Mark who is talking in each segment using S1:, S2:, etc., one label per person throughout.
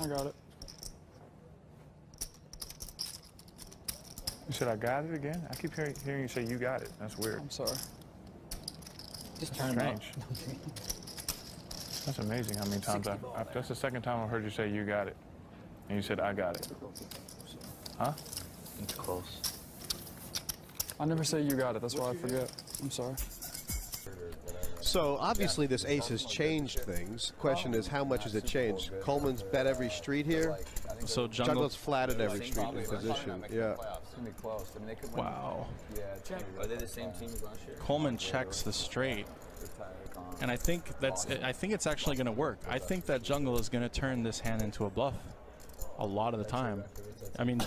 S1: I got it.
S2: You said I got it again? I keep hearing you say you got it. That's weird.
S1: I'm sorry.
S3: Just turn it
S2: Strange. That's amazing how many times that's the second time I've heard you say you got it. And you said I got it. Huh?
S3: It's close.
S1: I never say you got it. That's why I forget. I'm sorry.
S4: So obviously this ace has changed things. Question is, how much has it changed? Coleman's bet every street here.
S5: So
S4: Jungle's flat at every street in position. Yeah.
S5: Wow.
S3: Are they the same team as last year?
S5: Coleman checks the straight, and I think it's actually going to work. I think that Jungle is going to turn this hand into a bluff a lot of the time. I mean,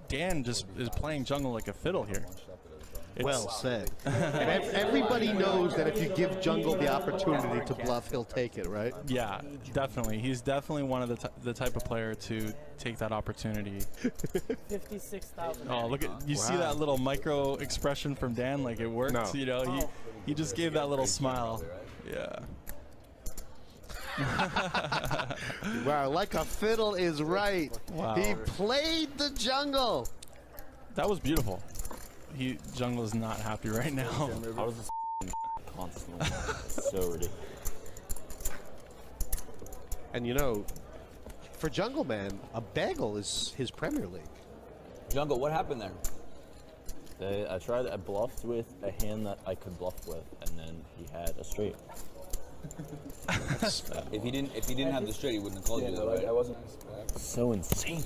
S5: Dan just is playing Jungle like a fiddle here.
S4: Well said. And everybody knows that if you give Jungle the opportunity to bluff, he'll take it, right?
S5: Yeah, definitely. He's definitely one of the type of player to take that opportunity.
S6: 56,000.
S5: Oh, look at you! See that little micro expression from Dan? Like it worked.
S4: No.
S5: You know, he just gave that little smile. Yeah.
S4: Wow, like a fiddle is right.
S5: Wow.
S4: He played the Jungle.
S5: That was beautiful. Jungle is not happy right now.
S3: I was just constantly so ridiculous.
S4: And you know, for Jungle Man, a bagel is his Premier League.
S3: Jungle, what happened there? I bluffed with a hand that I could bluff with, and then he had a straight. If he didn't have the straight, he wouldn't have called you that, right? I wasn't. So insane.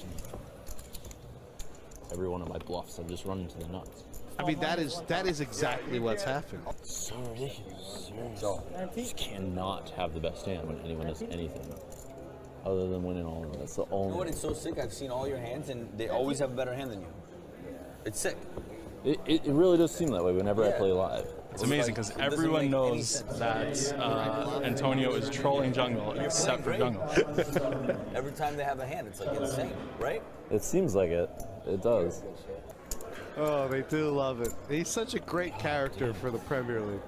S3: Every one of my bluffs, I've just run into the nuts.
S4: I mean, that is exactly what's happened.
S3: So ridiculous. So, you just cannot have the best hand when anyone does anything other than winning all of them. That's the only. You know what? It's so sick. I've seen all your hands, and they always have a better hand than you. It's sick. It really does seem that way whenever I play live.
S5: It's amazing because everyone knows that Antonio is trolling Jungle except for Jungle.
S3: Every time they have a hand, it's like insane, right? It seems like it. It does.
S4: Oh, they do love it. He's such a great character for the Premier League.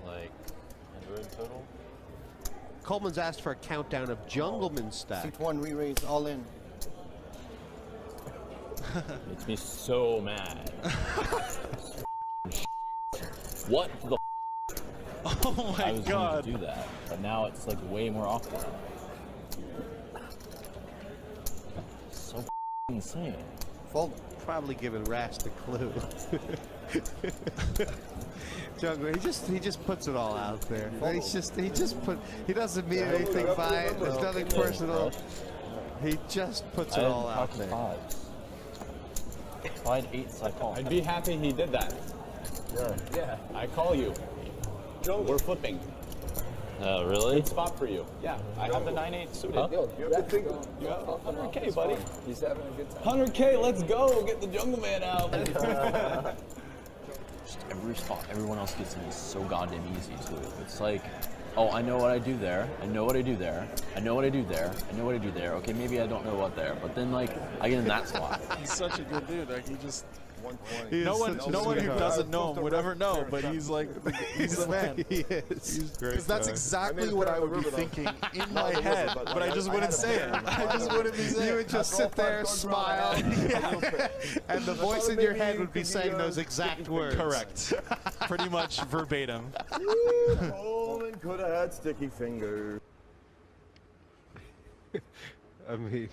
S3: Like 100 total?
S4: Coleman's asked for a countdown of Jungleman's stack.
S7: 6-1 re-raise all in.
S3: Makes me so mad. What the
S5: Oh my
S3: I was
S5: God.
S3: going to do that, but now it's like way more often. So insane.
S4: Fold. Probably giving Rast a clue. Jungle, he just puts it all out there. He doesn't mean anything by it. There's nothing personal. He just puts it all out there.
S3: If I had 8s, I call.
S8: I'd be happy he did that. Yeah, I call you. We're flipping.
S3: Oh, really?
S8: Good spot for you. Yeah, I have the 9-8 suited.
S3: Huh?
S8: You have to think. You have 100K, buddy.
S7: He's having a good time.
S8: 100K, let's go. Get the Jungle Man out.
S3: Just every spot everyone else gets in is so goddamn easy, too. It's like, oh, I know what I do there. I know what I do there. I know what I do there. I know what I do there. Okay, maybe I don't know what there. But then, like, I get in that spot.
S5: He's such a good dude. Like, he just...
S4: No
S5: one who doesn't know him would ever know, but he's like, he's the man.
S4: He is.
S5: Because that's exactly what I would be thinking in my head, but I just wouldn't say it. I just wouldn't be saying it.
S4: You would just sit there, smile, and the voice in your head would be saying those exact words.
S5: Correct. Pretty much verbatim.
S7: Coleman could have had sticky fingers.
S4: I mean...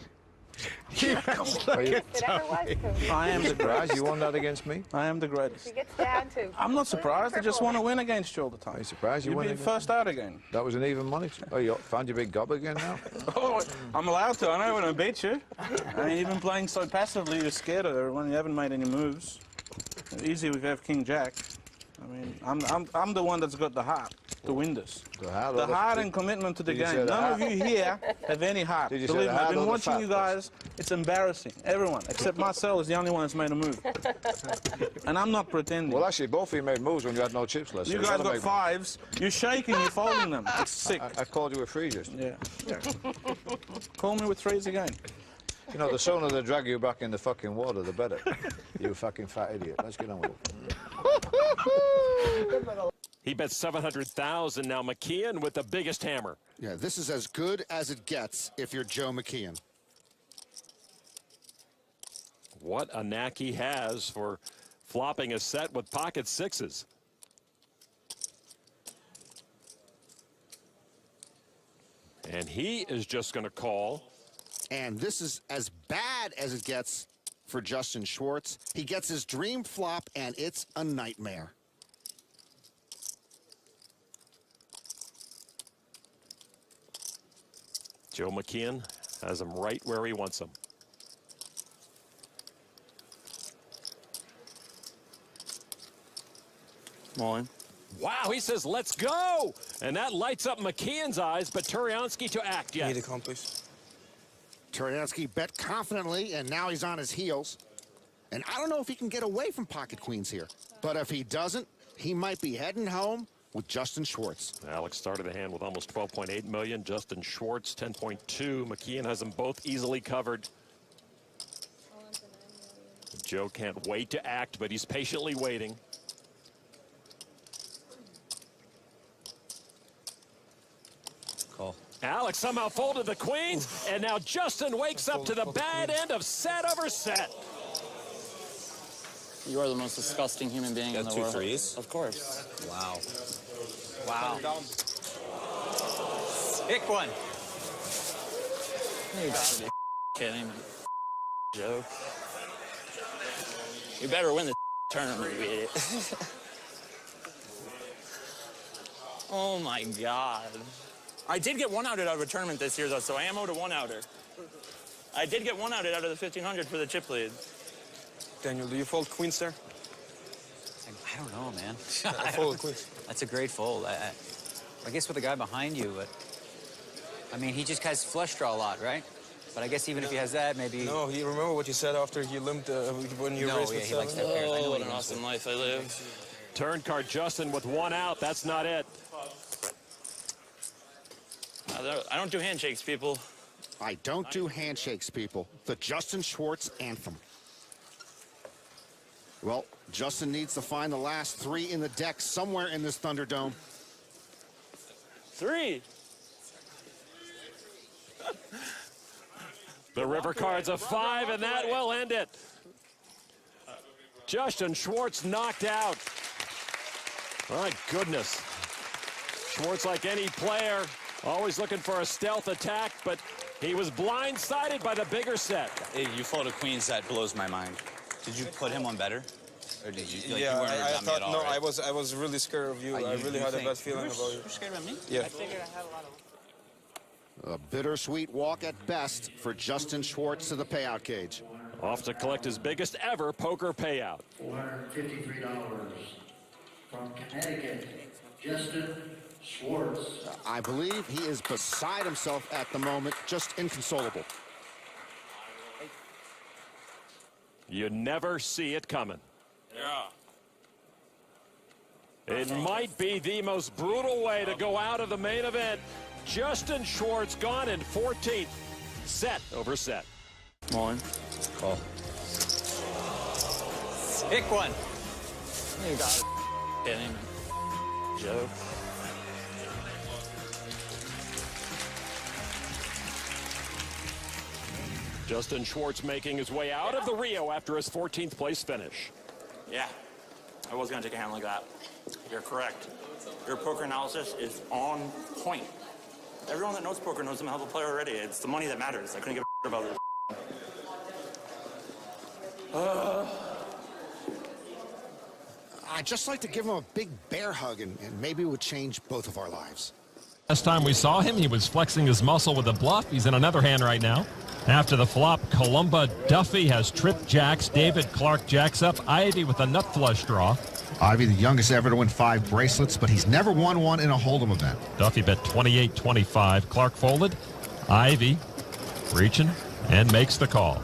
S9: I am the
S7: Surprised you won that against me?
S9: I am the greatest.
S6: He gets down to.
S9: I'm not surprised. I just want to win against you all the time.
S7: Are you surprised you
S9: You've
S7: won
S9: been
S7: again?
S9: first out again.
S7: That was an even money. Oh, you found your big gob again now?
S9: Oh, I'm allowed to. I know when I beat you. I mean, even playing so passively, you're scared of it when you haven't made any moves. Easy if you have King Jack. I mean, I'm the one that's got the heart to win this.
S7: The heart,
S9: the heart and commitment to the
S7: Did you say
S9: game.
S7: the
S9: None
S7: heart?
S9: of you here have any heart.
S7: Did you say
S9: Believe
S7: the
S9: me, I've
S7: heart
S9: been
S7: or the
S9: watching
S7: fat
S9: you guys. It's embarrassing. Everyone, except Marcel, is the only one that's made a move. And I'm not pretending.
S7: Well, actually, both of you made moves when you had no chips last
S9: You
S7: year.
S9: guys got fives. You're shaking, you're folding them. It's sick.
S7: I called you a free just.
S9: Yeah. Call me with threes again.
S7: You know, the sooner they drag you back in the fucking water, the better. You fucking fat idiot. Let's get on with it.
S10: He bet 700,000. Now McKeon with the biggest hammer.
S11: Yeah, this is as good as it gets if you're Joe McKeon.
S10: What a knack he has for flopping a set with pocket sixes. And he is just going to call.
S11: And this is as bad as it gets for Justin Schwartz. He gets his dream flop, and it's a nightmare.
S10: Joe McKeon has him right where he wants him.
S5: Mullen.
S10: Wow, he says, let's go. And that lights up McKeon's eyes, but Turiansky to act yet.
S12: Need to come, please.
S11: Turiansky bet confidently, and now he's on his heels. And I don't know if he can get away from pocket queens here. But if he doesn't, he might be heading home with Justin Schwartz.
S10: Alex started the hand with almost 12.8 million. Justin Schwartz, 10.2. McKeon has them both easily covered. Joe can't wait to act, but he's patiently waiting.
S3: Call.
S10: Alex somehow folded the queens, and now Justin wakes up to the bad end of set over set.
S6: You are the most disgusting human being in the world.
S3: 2 threes?
S6: Of course.
S3: Wow.
S6: Wow.
S3: Pick one.
S6: You gotta be kidding me. Joe. You better win the tournament, you idiot. Oh my God. I did get one outed out of a tournament this year, though, so I am owed a one outer. I did get one outed out of the 1500 for the chip lead.
S12: Daniel, do you fold queens there?
S13: I don't know, man.
S12: I fold queens.
S13: That's a great fold. I guess with the guy behind you, but I mean, he just has flush draw a lot, right? But I guess even if he has that, maybe.
S12: No, he remember what you said after he limped when you raised with
S13: he likes that pair. I know
S6: what an awesome life I live.
S10: Turn card Justin with one out. That's not it.
S6: I don't do handshakes, people.
S11: I don't do handshakes, people. The Justin Schwartz anthem. Well, Justin needs to find the last 3 in the deck somewhere in this Thunderdome.
S6: 3.
S10: The river card's a 5, and that will end it. Justin Schwartz knocked out. My goodness. Schwartz, like any player, always looking for a stealth attack, but he was blindsided by the bigger set.
S3: Hey, you folded queens, that blows my mind. Did you put him on better? Or did you, like,
S12: yeah,
S3: you weren't
S12: I
S3: at me
S12: thought,
S3: at all,
S12: no,
S3: right?
S12: I was really scared of you. I really had a bad feeling about you.
S3: You're scared about me?
S12: Yeah.
S6: I figured I had a lot of...
S11: A bittersweet walk at best for Justin Schwartz to the payout cage.
S10: Off to collect his biggest ever poker payout.
S14: $453 from Connecticut, Justin Schwartz.
S11: I believe he is beside himself at the moment, just inconsolable.
S10: You never see it coming.
S6: Yeah.
S10: It might be the most brutal way to go out of the main event. Justin Schwartz gone in 14th. Set over set.
S5: Mullen.
S3: Call. Pick one.
S6: You gotta be kidding me. Joe.
S10: Justin Schwartz making his way out of the Rio after his 14th place finish.
S6: Yeah, I was gonna take a hand like that. You're correct. Your poker analysis is on point. Everyone that knows poker knows I'm a hell of a player already. It's the money that matters. I couldn't give a about this.
S11: I'd just like to give him a big bear hug, and maybe it would change both of our lives.
S15: Last time we saw him, he was flexing his muscle with a bluff. He's in another hand right now. After the flop, Columba Duffy has tripped jacks. David Clark jacks up. Ivy with a nut flush draw.
S16: Ivy, the youngest ever to win 5 bracelets, but he's never won one in a Hold'em event.
S15: Duffy bet 28-25. Clark folded. Ivy reaching and makes the call.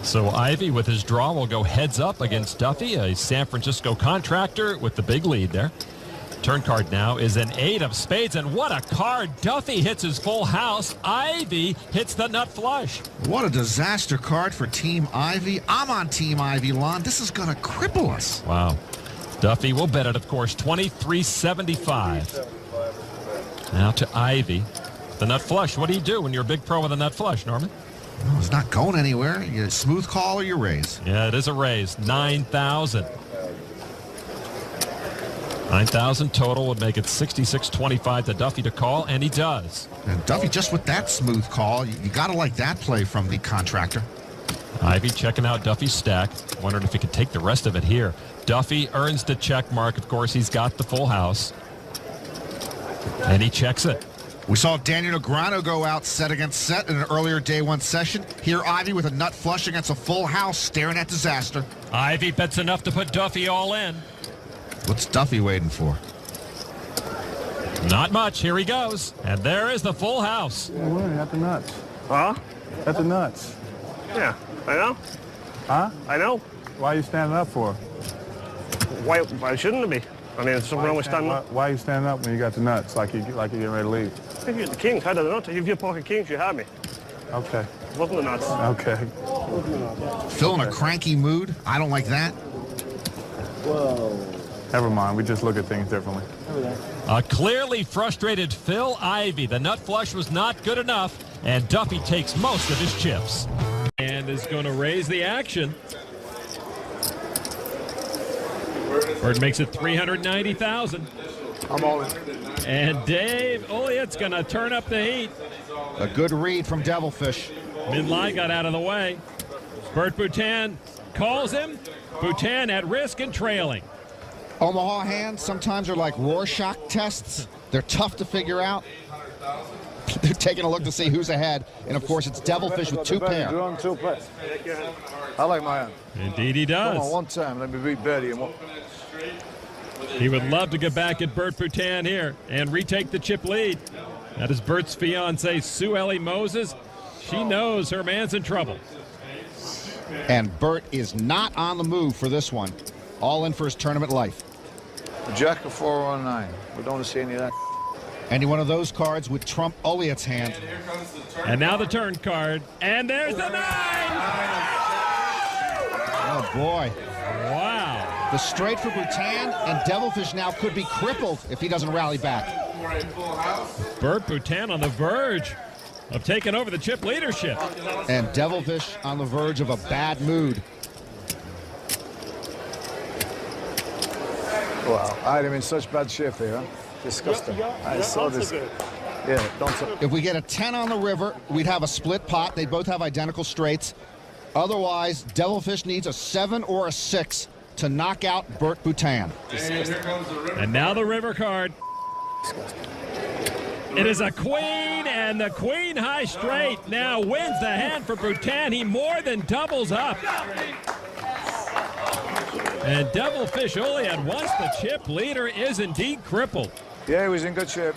S15: So Ivy with his draw will go heads up against Duffy, a San Francisco contractor with the big lead there. Turn card now is an 8 of spades, and what a card. Duffy hits his full house. Ivy hits the nut flush.
S16: What a disaster card for Team Ivy. I'm on Team Ivy, Lon. This is going to cripple us.
S15: Wow. Duffy will bet it, of course, 23.75. Now to Ivy. The nut flush. What do you do when you're a big pro with a nut flush, Norman?
S16: Well, it's not going anywhere. You smooth call or you raise.
S15: Yeah, it is a raise. 9,000. 9,000 total would make it 66.25 to Duffy to call, and he does.
S16: And Duffy, just with that smooth call, you got to like that play from the contractor.
S15: Ivy checking out Duffy's stack. Wondering if he could take the rest of it here. Duffy earns the check mark. Of course, he's got the full house. And he checks it.
S16: We saw Daniel Negreanu go out set against set in an earlier day one session. Here, Ivy with a nut flush against a full house, staring at disaster.
S15: Ivy bets enough to put Duffy all in.
S16: What's Duffy waiting for?
S15: Not much. Here he goes. And there is the full house.
S2: Yeah, we're at the nuts.
S17: Huh?
S2: At the nuts.
S17: Yeah, I know.
S2: Huh?
S17: I know.
S2: Why are you standing up for?
S17: Why shouldn't it be? I mean, it's something wrong with standing up.
S2: Why are you standing up when you got the nuts, like you're getting ready to leave?
S17: If you're the Kings, how did the nuts? If you're pocket Kings, you have me.
S2: Okay.
S17: It wasn't the nuts.
S2: Okay.
S16: Phil in a cranky mood. I don't like that.
S2: Whoa. Never mind. We just look at things differently.
S15: A clearly frustrated Phil Ivey. The nut flush was not good enough, and Duffy takes most of his chips. And is going to raise the action. Bird makes it 390,000.
S2: I'm all in.
S15: And Dave Elliott's going to turn up the heat.
S16: A good read from Devilfish.
S15: Midline got out of the way. Bert Boutin calls him. Boutin at risk and trailing.
S16: Omaha hands sometimes are like Rorschach tests. They're tough to figure out. They're taking a look to see who's ahead. And, of course, it's Devilfish with two pair.
S2: I like my hand.
S15: Indeed he does.
S2: Come on, one time. Let me beat Betty.
S15: He would love to get back at Bert Boutin here and retake the chip lead. That is Bert's fiancée, Sue Ellie Moses. She knows her man's in trouble.
S16: And Bert is not on the move for this one. All in for his tournament life.
S2: Jack of 419. We don't see any of that.
S16: Any one of those cards would trump Elliott's hand.
S15: And now the turn card. And there's the 9!
S16: Oh, boy.
S15: Wow.
S16: The straight for Boutin, and Devilfish now could be crippled if he doesn't rally back.
S15: Bert Boutin on the verge of taking over the chip leadership.
S16: And Devilfish on the verge of a bad mood.
S2: Wow, I had him in such bad shape here. Huh? Disgusting. I saw this. Yeah, don't.
S16: If we get a 10 on the river, we'd have a split pot. They both have identical straights. Otherwise, Devilfish needs a 7 or a 6 to knock out Bert Boutin.
S15: And now the river card. It is a queen, and the queen high straight now wins the hand for Boutin. He more than doubles up. And Devilfish Elliott, once the chip leader, is indeed crippled.
S2: Yeah, he was in good shape.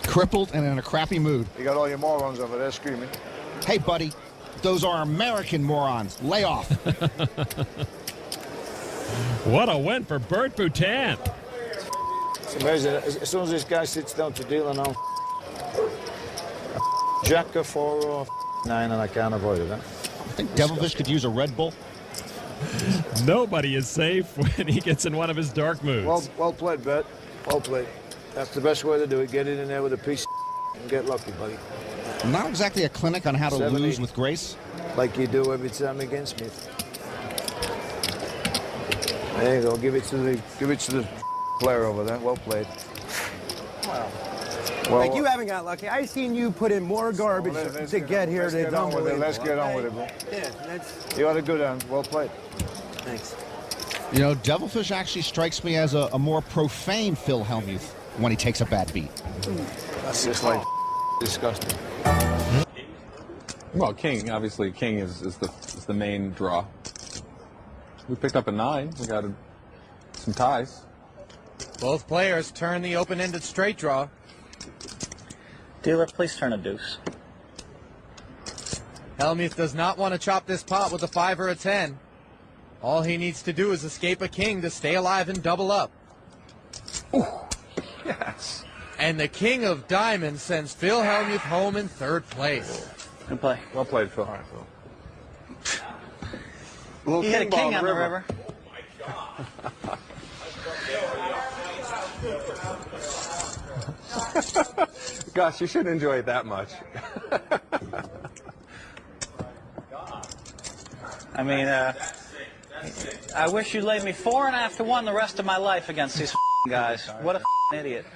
S16: Crippled and in a crappy mood.
S2: You got all your morons over there screaming.
S16: Hey, buddy, those are American morons. Lay off.
S15: What a win for Bert Boutin.
S2: It's amazing. As soon as this guy sits down to deal, and I'm Jack of 409, and I can't avoid it. Huh?
S16: I think Devilfish could use a Red Bull.
S15: Nobody is safe when he gets in one of his dark moods.
S2: Well played, Bet. Well played. That's the best way to do it. Get it in there with a piece and get lucky, buddy.
S16: Not exactly a clinic on how to lose with grace.
S2: Like you do every time against me. There you go. Give it to the player over there. Well played.
S18: Wow.
S2: Well,
S18: like you haven't got lucky. I've seen you put in more garbage to get here.
S2: Let's get on with it. Let's get on with it, bro.
S18: Yeah, that's.
S2: You had a good hand. Well played.
S18: Thanks.
S16: You know, Devilfish actually strikes me as a more profane Phil Hellmuth when he takes a bad beat.
S2: That's just like disgusting.
S19: Well, King, obviously, King is the main draw. We picked up a 9. We got some ties.
S20: Both players turn the open-ended straight draw.
S21: Dealer, please turn a deuce.
S20: Hellmuth does not want to chop this pot with a 5 or a 10. All he needs to do is escape a king to stay alive and double up.
S19: Ooh, yes.
S20: And the king of diamonds sends Phil Hellmuth home in 3rd place.
S21: Good play.
S19: Well played, Phil.
S8: Little
S13: He hit a
S8: ball
S13: king
S8: in
S13: on the river.
S19: Gosh, you shouldn't enjoy it that much.
S21: I mean, I wish you'd laid me 4.5 to 1 the rest of my life against these guys. What a idiot.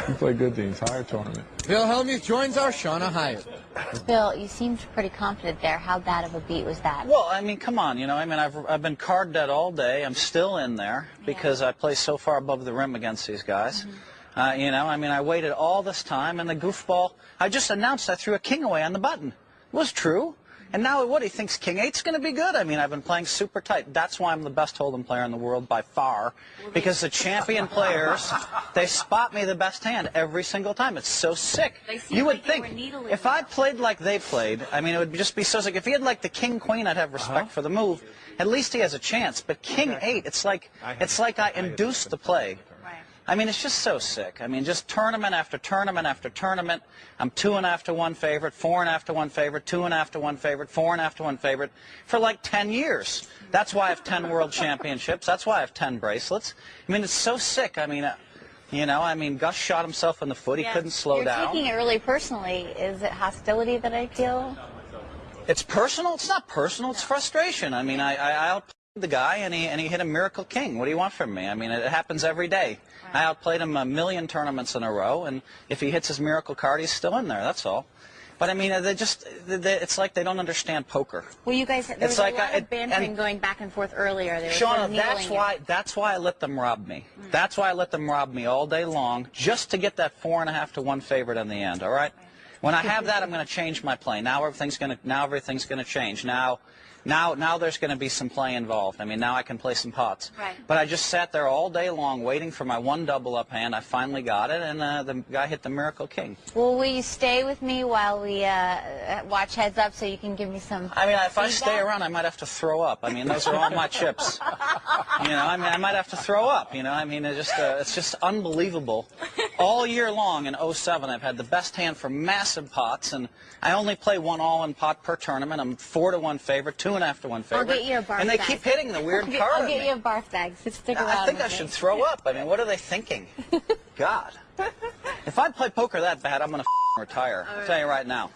S19: You played good the entire tournament.
S20: Phil Hellmuth joins our Shauna Hyatt.
S1: Phil, you seemed pretty confident there. How bad of a beat was that?
S21: Well, I mean, come on, you know, I mean, I've been card dead all day. I'm still in there because I play so far above the rim against these guys. You know, I mean, I waited all this time, and the goofball, I just announced I threw a king away on the button. It was true. And now what, he thinks king 8's going to be good? I mean, I've been playing super tight. That's why I'm the best hold'em player in the world by far, because the champion players, they spot me the best hand every single time. It's so sick. You would think, if I played like they played, I mean, it would just be so sick. If he had like the king queen, I'd have respect for the move. At least he has a chance. But king 8, it's like I induced the play. I mean, it's just so sick. I mean, just tournament after tournament after tournament. I'm 2.5 to 1 favorite, 4.5 to 1 favorite, 2.5 to 1 favorite, 4.5 to 1 favorite for like 10 years. That's why I have 10 world championships. That's why I have 10 bracelets. I mean, it's so sick. I mean, you know, I mean, Gus shot himself in the foot. He couldn't slow down.
S1: You're taking it really personally. Is it hostility that I feel?
S21: It's personal? It's not personal. It's frustration. I mean, I outplayed the guy, and he hit a miracle king. What do you want from me? I mean, it happens every day. I outplayed him a million tournaments in a row, and if he hits his miracle card, he's still in there. That's all. But I mean, it's like they don't understand poker.
S1: Well, you guys, there was a lot of bantering going back and forth earlier.
S21: Shauna, that's why I let them rob me. That's why I let them rob me all day long, just to get that 4.5 to 1 favorite in the end. All right. When I have that, I'm going to change my play. Now everything's going to change. Now there's going to be some play involved. I mean, now I can play some pots.
S1: Right.
S21: But I just sat there all day long waiting for my 1 double up hand. I finally got it, and the guy hit the miracle king.
S1: Well, will you stay with me while we watch Heads Up so you can give me some
S21: I mean, if I
S1: feedback?
S21: stay around, I might have to throw up. I mean, those are all my chips. You know, I mean, I might have to throw up. You know, I mean, it's just unbelievable. All year long in 07, I've had the best hand for massive pots, and I only play 1 all-in pot per tournament. I'm 4 to 1 favorite, 2.5 to 1 favorite.
S1: I'll get you a barf
S21: and they
S1: bag.
S21: keep hitting the weird card.
S1: I'll get you a barf bag. So stick around.
S21: I think I should throw up. I mean, what are they thinking? God. If I play poker that bad, I'm going to retire. I'll tell you right now.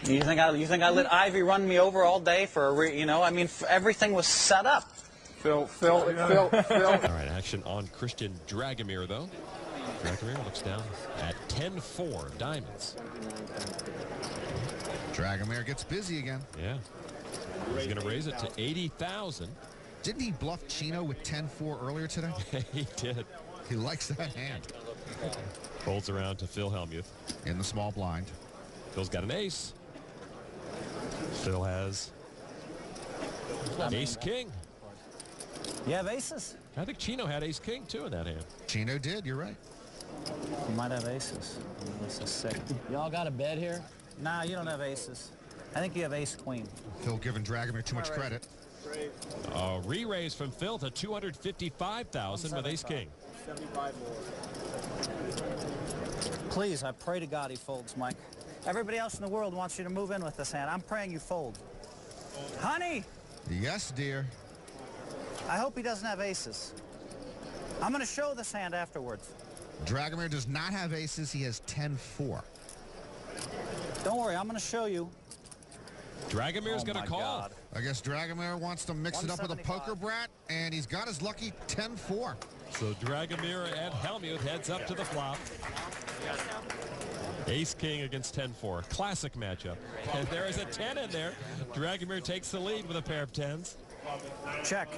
S21: You think I let Ivy run me over all day for you know? I mean, everything was set up.
S19: Phil.
S15: All right, action on Christian Dragomir, though. Dragomir looks down at 10-4 diamonds.
S16: Dragomir gets busy again.
S15: Yeah. He's going to raise it to 80,000.
S16: Didn't he bluff Chino with 10-4 earlier today?
S15: He did.
S16: He likes that hand.
S15: Folds around to Phil Hellmuth.
S16: In the small blind.
S15: Phil's got an ace. Phil has ace-king.
S21: You have aces?
S15: I think Chino had ace-king, too, in that hand.
S16: Chino did, you're right.
S21: You might have aces. This is sick. Y'all got a bed here? Nah, you don't have aces. I think you have ace-queen.
S16: Phil giving Dragomir too much credit.
S15: Re-raise from Phil to 255,000 with ace-king.
S21: Please, I pray to God he folds, Mike. Everybody else in the world wants you to move in with this hand. I'm praying you fold. Honey!
S16: Yes, dear.
S21: I hope he doesn't have aces. I'm going to show this hand afterwards.
S16: Dragomir does not have aces. He has 10-4.
S21: Don't worry, I'm going to show you.
S15: Dragomir's going to call.
S21: God.
S16: I guess Dragomir wants to mix it up with a poker brat, and he's got his lucky 10-4.
S15: So Dragomir and Hellmuth heads up to the flop. Ace-king against 10-4. Classic matchup. And there is a 10 in there. Dragomir takes the lead with a pair of 10s.
S21: Check.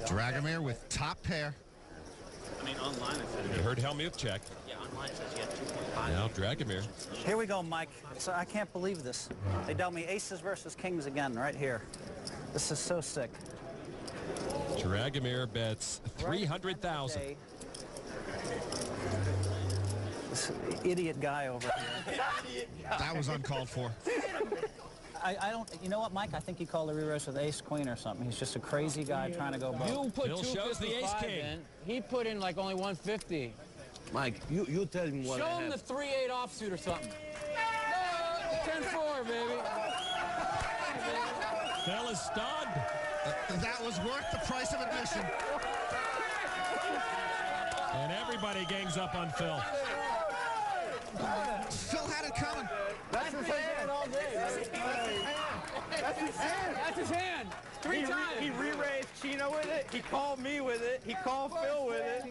S16: Dragomir with top pair.
S21: I mean, online it says
S15: You heard Hellmuth check.
S21: Yeah, online it says you had 2.5.
S15: Now Dragomir.
S21: Here we go, Mike. So I can't believe this. They dealt me aces versus kings again right here. This is so sick.
S15: Dragomir bets 300,000.
S21: This idiot guy over here.
S16: That was uncalled for.
S21: I don't, you know what, Mike? I think he called the re-raise with ace-queen or something. He's just a crazy guy trying to go broke.
S22: You put
S15: Phil shows the
S22: 255
S15: ace-king.
S22: in. He put in like only 150.
S4: Mike, you tell him what
S22: Show
S4: I
S22: him
S4: have.
S22: the 3-8 offsuit or something. No, 10-4, baby.
S15: Phil is stunned.
S16: That was worth the price of admission.
S15: And everybody gangs up on Phil.
S16: Phil had it coming.
S22: That's his hand all day. That's his hand. That's his hand. Three times.
S18: He re-raised Chino with it. He called me with it. He called Phil with it.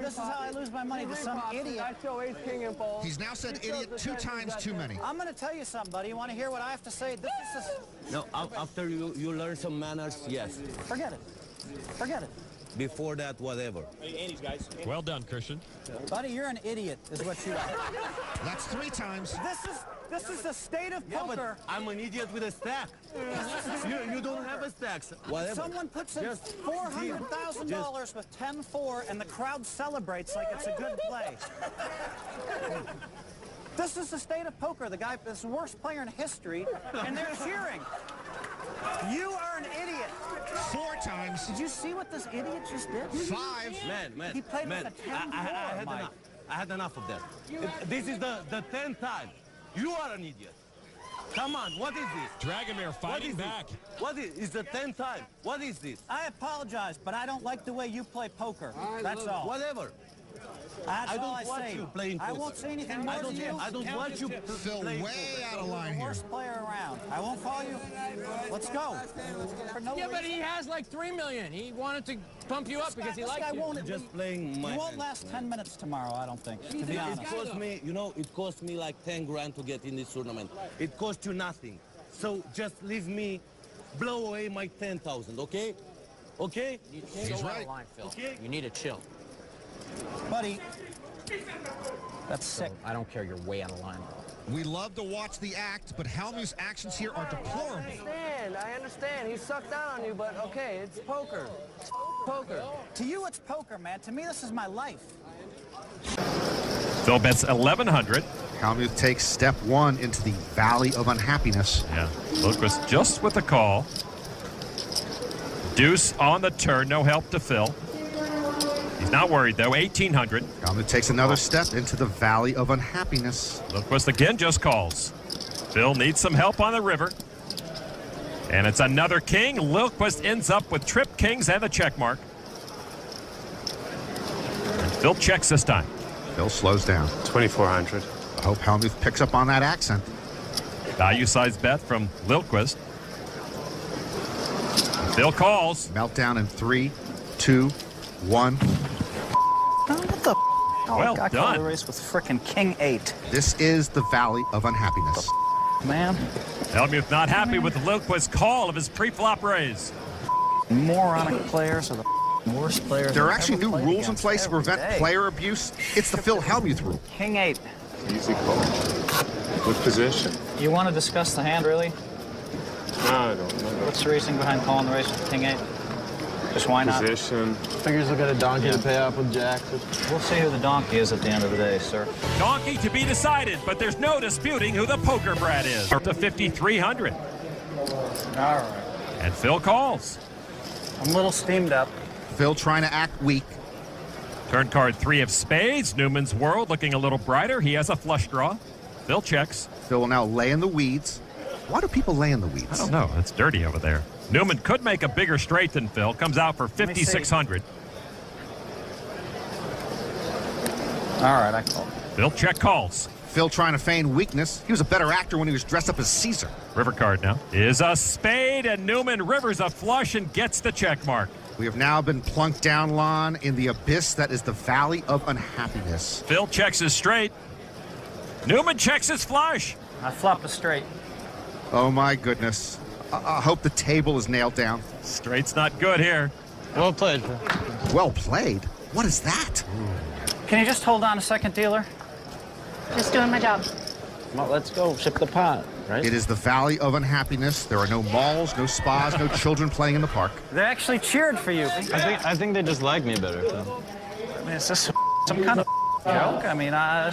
S21: This is how I lose my money to some idiot.
S18: I show ace king and balls.
S16: He's now said idiot 2 times too many.
S21: I'm going to tell you something, buddy. You want to hear what I have to say? This is
S4: No, after you learn some manners, yes.
S21: Forget it. Forget it.
S4: Before that, whatever.
S22: Andy's guys.
S15: Well done, Christian.
S21: Buddy, you're an idiot, is what you are.
S16: That's 3 times.
S21: This is the state of poker.
S4: But I'm an idiot with a stack. you don't have a stack. Whatever.
S21: Someone puts in $400,000 with 10-4 and the crowd celebrates like it's a good play. This is the state of poker. The guy is the worst player in history, and they're cheering. You are an idiot.
S16: 4 times.
S21: Did you see what this idiot just did?
S16: 5.
S4: Man.
S21: He played
S4: man,
S21: with a 10-4,
S4: I had
S21: Mike.
S4: enough. I had enough of that. This is the 10th time. You are an idiot. Come on, what is this?
S15: Dragomir fighting back.
S4: What is the 10th time? What is this?
S21: I apologize, but I don't like the way you play poker. That's all.
S4: Whatever.
S21: That's
S4: I
S21: all
S4: don't
S21: I
S4: want
S21: say.
S4: you playing
S21: I
S4: poker.
S21: won't say anything more to you.
S4: I don't want you
S16: Phil
S4: playing
S16: way
S4: poker.
S16: out of line
S21: You're the
S16: here.
S21: worst player around. I won't call you. Let's go. For no
S22: Yeah, but
S21: reason.
S22: he has like $3 million. He wanted to pump you up because he
S21: This
S22: liked
S21: guy
S22: you.
S21: won't.
S4: Just playing my
S21: You won't
S4: hand.
S21: last 10 minutes tomorrow, I don't think, to be honest.
S4: It cost me, it cost me like 10 grand to get in this tournament. It cost you nothing. So just leave me blow away my 10,000, okay? Okay?
S21: He's right.
S22: Line, Phil.
S4: Okay.
S22: You need a chill.
S21: Buddy, that's sick.
S22: I don't care. You're way out of line.
S16: We love to watch the act, but Helmuth's actions here are deplorable.
S18: I understand. He sucked out on you, but okay, it's poker. It's poker.
S21: To you, it's poker, man. To me, this is my life.
S15: Phil bets 1,100.
S16: Helmuth takes step 1 into the Valley of Unhappiness.
S15: Yeah, Lundqvist just with the call. Deuce on the turn, no help to Phil. He's not worried, though, 1,800.
S16: Helmuth takes another step into the Valley of Unhappiness.
S15: Lundqvist again just calls. Phil needs some help on the river. And it's another king. Lundqvist ends up with trip kings and the check mark. And Phil checks this time.
S16: Phil slows down.
S17: 2,400.
S16: I hope Helmuth picks up on that accent.
S15: Value size bet from Lundqvist. Phil calls.
S16: Meltdown in 3, 2, 1.
S21: What the
S15: Well
S21: I call
S15: done.
S21: the race with frickin' King 8.
S16: This is the Valley of Unhappiness.
S21: Man,
S15: Helmuth not happy with Lundqvist's call of his pre-flop raise.
S21: moronic players are the worst players.
S16: There are
S21: I've
S16: actually
S21: ever
S16: new
S21: played
S16: rules in
S21: against
S16: place to
S21: every
S16: prevent
S21: day.
S16: player abuse. It's the Phil Helmuth rule.
S21: King 8.
S17: Easy call. What position?
S21: You want to discuss the hand, really?
S17: No, I don't know.
S21: What's the reasoning behind calling the race with King 8? Just why not?
S17: Position.
S18: Figures will get a donkey to pay off with jacks.
S21: We'll see who the donkey is at the end of the day, sir.
S15: Donkey to be decided, but there's no disputing who the poker brat is. Up to 5,300.
S21: All right.
S15: And Phil calls.
S21: I'm a little steamed up.
S16: Phil trying to act weak.
S15: Turn card 3 of spades. Newman's world looking a little brighter. He has a flush draw. Phil checks.
S16: Phil will now lay in the weeds. Why do people lay in the weeds?
S15: I don't know. It's dirty over there. Newman could make a bigger straight than Phil. Comes out for 5,600.
S21: All right, I call.
S15: Phil check calls.
S16: Phil trying to feign weakness. He was a better actor when he was dressed up as Caesar.
S15: River card now is a spade, and Newman rivers a flush and gets the check mark.
S16: We have now been plunked down, Lon, in the abyss that is the Valley of Unhappiness.
S15: Phil checks his straight. Newman checks his flush.
S21: I flop a straight.
S16: Oh, my goodness. I hope the table is nailed down.
S15: Straight's not good here.
S18: Well played.
S16: Well played? What is that?
S21: Can you just hold on a second, dealer?
S1: Just doing my job.
S18: Well, let's go. Ship the pot, right?
S16: It is the Valley of Unhappiness. There are no malls, no spas, no children playing in the park.
S21: They actually cheered for you.
S18: I think they just like me better.
S21: I mean, is this some kind of joke? I mean, I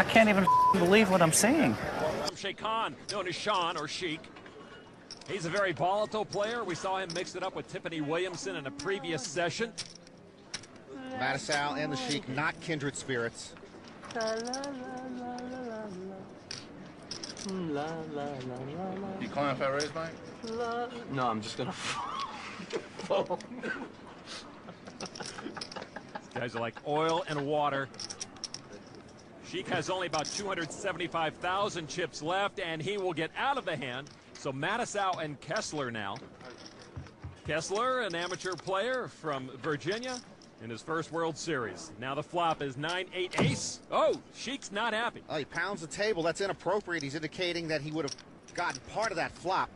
S21: can't even believe what I'm seeing.
S10: Sheikh Khan, known as Sean or Sheik. He's a very volatile player. We saw him mix it up with Tiffany Williamson in a previous session.
S16: Mattisau and the Sheik, not kindred spirits.
S7: You calling if I raise mine? No, I'm just gonna fall.
S10: Guys are like oil and water. Sheik has only about 275,000 chips left, and he will get out of the hand. So Mattisau and Kessler now. Kessler, an amateur player from Virginia in his first World Series. Now the flop is 9-8 ace. Oh, Sheik's not happy.
S16: Oh, he pounds the table. That's inappropriate. He's indicating that he would have gotten part of that flop.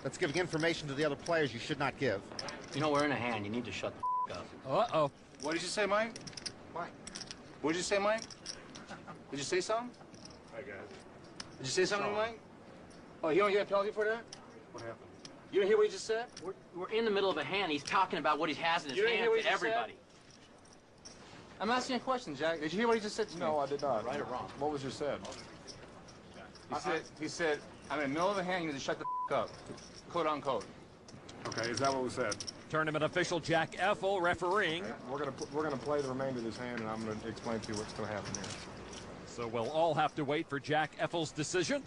S16: That's giving information to the other players you should not give.
S9: You know, we're in a hand. You need to shut the up.
S10: Uh-oh.
S7: What did you say, Mike?
S16: Mike.
S7: What did you say, Mike? Did you say something?
S17: I got it.
S7: Did you say something, Mike? Oh, you don't get a penalty for that?
S17: What happened?
S7: You didn't hear what he just said?
S9: We're in the middle of a hand. He's talking about what he has in his
S7: You didn't
S9: hand
S7: hear what he
S9: to
S7: just
S9: everybody.
S7: said? I'm asking a question, Jack. Did you hear what he just said to me?
S17: No, I did not.
S9: Right or wrong?
S17: What was just said?
S7: He said, I'm in the middle of a hand. You need to shut the up. Quote unquote.
S17: Okay, is that what was said?
S10: Tournament official Jack Effel refereeing.
S17: We're gonna play the remainder of this hand, and I'm gonna explain to you what's gonna happen here.
S10: So we'll all have to wait for Jack Effel's decision.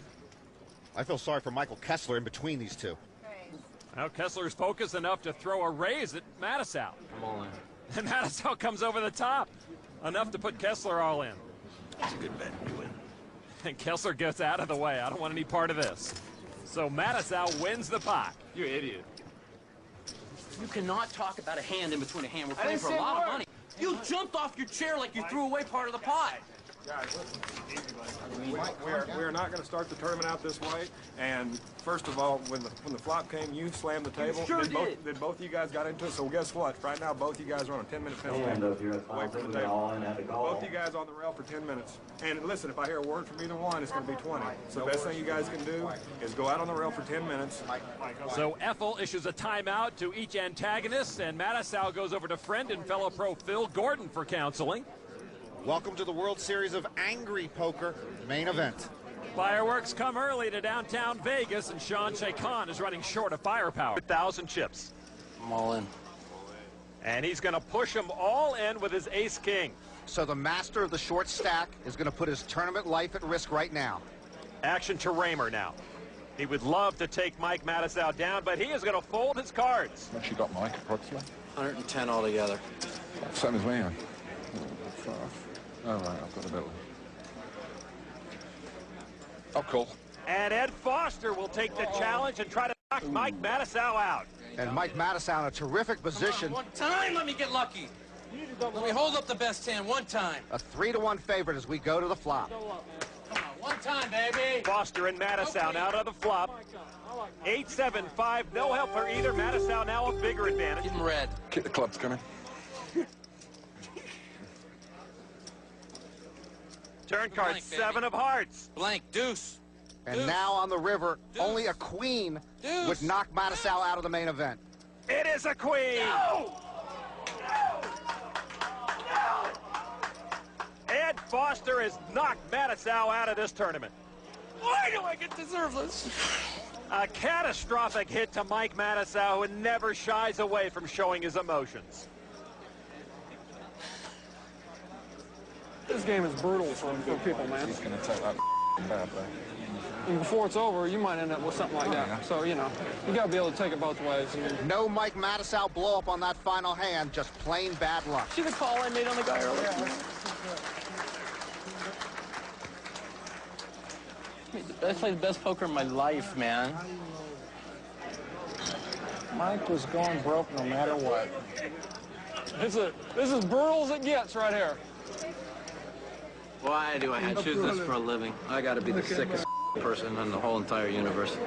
S16: I feel sorry for Michael Kessler in between these two.
S10: Now Kessler's focused enough to throw a raise at Mattisau.
S9: I'm all in.
S10: And Mattisau comes over the top. Enough to put Kessler all in.
S9: That's a good bet. You win.
S10: And Kessler gets out of the way. I don't want any part of this. So Mattisau wins the pot.
S7: You're an idiot.
S9: You cannot talk about a hand in between a hand. We're playing for a lot of money. You jumped off your chair like you threw away part of the pot.
S17: Guys, listen. We're not going to start the tournament out this way. And first of all, when the flop came, you slammed the table.
S9: You sure
S17: Then both of you guys got into it. So guess what? Right now, both of you guys are on a 10-minute penalty. Away from the table. Both of you guys on the rail for 10 minutes. And listen, if I hear a word from either one, it's going to be 20. So the best thing you guys can do is go out on the rail for 10 minutes.
S10: So Effel issues a timeout to each antagonist, and Mattisau goes over to friend and fellow pro Phil Gordon for counseling.
S16: Welcome to the World Series of Angry Poker main event.
S10: Fireworks come early to downtown Vegas, and Sean Chacon is running short of firepower. 1,000 chips.
S9: I'm all in.
S10: And he's going to push them all in with his ace-king.
S16: So the master of the short stack is going to put his tournament life at risk right now.
S10: Action to Raymer now. He would love to take Mike Mattisau down, but he is going to fold his cards.
S17: What you got, Mike, approximately?
S9: 110 altogether.
S17: Same as me, huh? All right, I've got a bit. Oh, cool.
S10: And Ed Foster will take the challenge and try to knock Mike Mattisau out.
S16: And Mike Mattisau in a terrific position.
S9: One time, let me get lucky. Let me hold up the best hand one time.
S16: A 3-to-1 favorite as we go to the flop.
S9: Come on, one time, baby.
S10: Foster and Mattisau now to the flop. 8-7-5, no help for either. Mattisau now a bigger advantage.
S9: Give him red.
S17: Keep the clubs coming.
S10: Turn card,
S9: blank,
S10: 7 of hearts.
S9: Blank, deuce.
S16: And
S9: Deuce.
S16: now on the river,
S9: Deuce.
S16: only a queen
S9: Deuce.
S16: would knock Mattisau out of the main event.
S10: It is a queen.
S9: No!
S10: Ed Foster has knocked Mattisau out of this tournament.
S9: Why do I get deserveless?
S10: A catastrophic hit to Mike Mattisau, who never shies away from showing his emotions.
S12: This game is brutal for people, man.
S17: He's going to take that bad, though.
S12: And before it's over, you might end up with something like that. So, you know, you got to be able to take it both ways.
S16: No Mike Mattisau blow up on that final hand, just plain bad luck.
S12: See the call I made on the guy earlier?
S9: I played the best poker of my life, man.
S12: Mike was going broke no matter what. This is brutal as it gets right here.
S9: Why do I choose this for a living? I got to be the sickest person in the whole entire universe.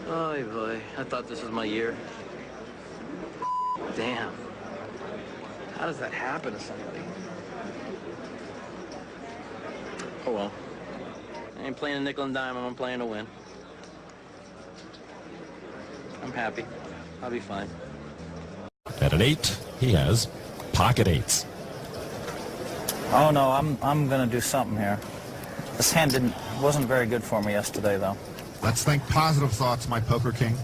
S9: Oh, boy. I thought this was my year. Damn. How does that happen to somebody? Oh, well. I ain't playing a nickel and dime. I'm playing to win. I'm happy. I'll be fine.
S15: At an 8, he has pocket 8s.
S21: Oh no, I'm gonna do something here. This hand wasn't very good for me yesterday, though.
S11: Let's think positive thoughts, my poker king.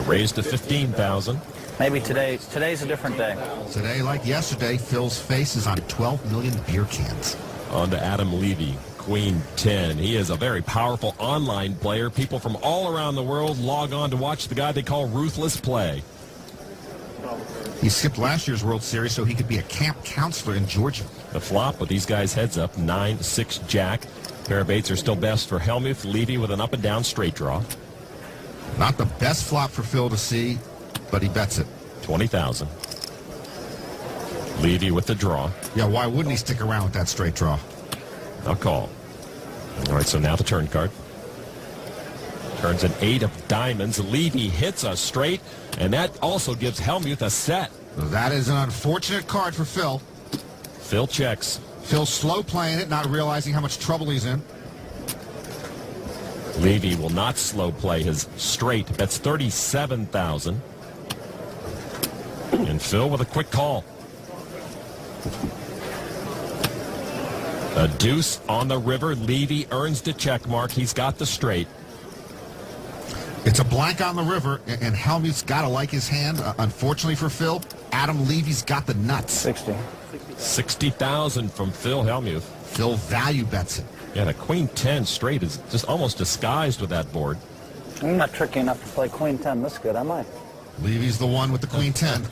S15: Raised to 15,000.
S21: Maybe today's a different day.
S16: Today, like yesterday, Phil's face is on 12 million beer cans.
S15: On to Adam Levy, Queen 10. He is a very powerful online player. People from all around the world log on to watch the guy they call Ruthless play.
S16: He skipped last year's World Series so he could be a camp counselor in Georgia.
S15: The flop with these guys heads up, 9-6 jack. Pair of eights are still best for Helmuth. Levy with an up and down straight draw.
S16: Not the best flop for Phil to see, but he bets it.
S15: 20,000. Levy with the draw.
S16: Yeah, why wouldn't he stick around with that straight draw?
S15: I'll call. All right, so now the turn card. Turns an 8 of diamonds. Levy hits a straight, and that also gives Helmuth a set.
S16: That is an unfortunate card for Phil.
S15: Phil checks.
S16: Phil's slow playing it, not realizing how much trouble he's in.
S15: Levy will not slow play his straight. That's 37,000. And Phil with a quick call. A deuce on the river. Levy earns the check mark. He's got the straight.
S16: It's a blank on the river, and Helmuth's got to like his hand. Unfortunately for Phil, Adam Levy's got the nuts.
S15: 60,000 from Phil Helmuth.
S16: Phil value bets it.
S15: Yeah, the Queen 10 straight is just almost disguised with that board.
S21: I'm not tricky enough to play Queen 10 this good, am I?
S16: Levy's the one with the Queen 10.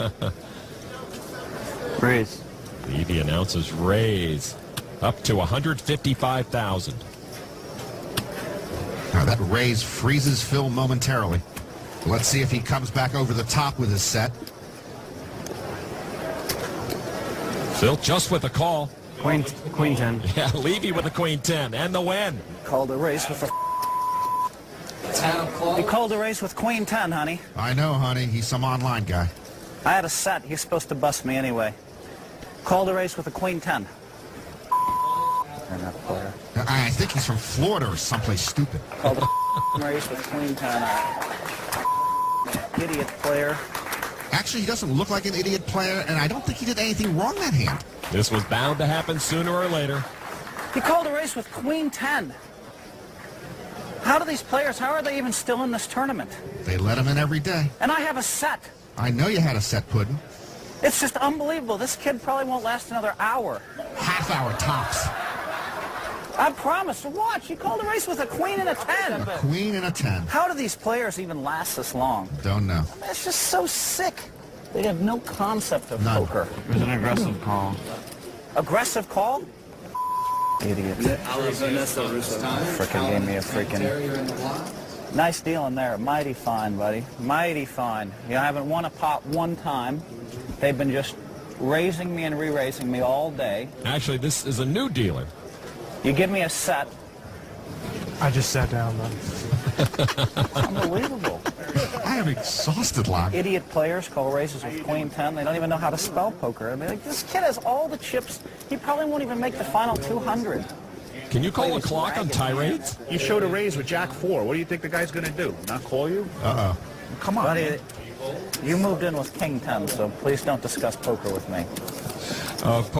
S21: Raise.
S15: Levy announces raise. Up to 155,000.
S16: Now that raise freezes Phil momentarily. Let's see if he comes back over the top with his set.
S15: Phil just with a call.
S21: Queen 10.
S15: Yeah, Levy with a Queen 10 and the win.
S21: Called a race with a... He called a race with Queen 10, honey.
S16: I know, honey. He's some online guy.
S21: I had a set. He's supposed to bust me anyway. Called a race with a Queen 10.
S16: I think he's from Florida or someplace stupid.
S21: Called a race with Queen 10. Idiot player.
S16: Actually, he doesn't look like an idiot player, and I don't think he did anything wrong that hand.
S15: This was bound to happen sooner or later.
S21: He called a race with Queen 10. How do these players, how are they even still in this tournament?
S16: They let him in every day.
S21: And I have a set.
S16: I know you had a set, Puddin'.
S21: It's just unbelievable. This kid probably won't last another hour.
S16: Half hour tops.
S21: I promise. Watch. He called a race with a queen and a 10.
S16: A queen and a 10.
S21: How do these players even last this long?
S16: Don't know.
S21: I mean, it's just so sick. They have no concept of
S16: None.
S21: poker.
S9: It was an aggressive call.
S21: Aggressive call? Idiot. Frickin' gave me a freaking... Nice deal in there. Mighty fine, buddy. Mighty fine. You know, I haven't won a pot one time. They've been just raising me and re-raising me all day.
S15: Actually, this is a new dealer.
S21: You give me a set.
S5: I just sat down, though.
S21: Unbelievable.
S16: I am exhausted, Lon.
S21: Idiot players call races with Queen 10. They don't even know how to spell poker. I mean, like, this kid has all the chips. He probably won't even make the final 200.
S15: Can you call a clock on tirades?
S5: You showed a raise with Jack 4. What do you think the guy's going to do? Not call you?
S16: Uh-oh.
S5: Come on,
S21: Buddy,
S5: man.
S21: you moved in with King 10, so please don't discuss poker with me.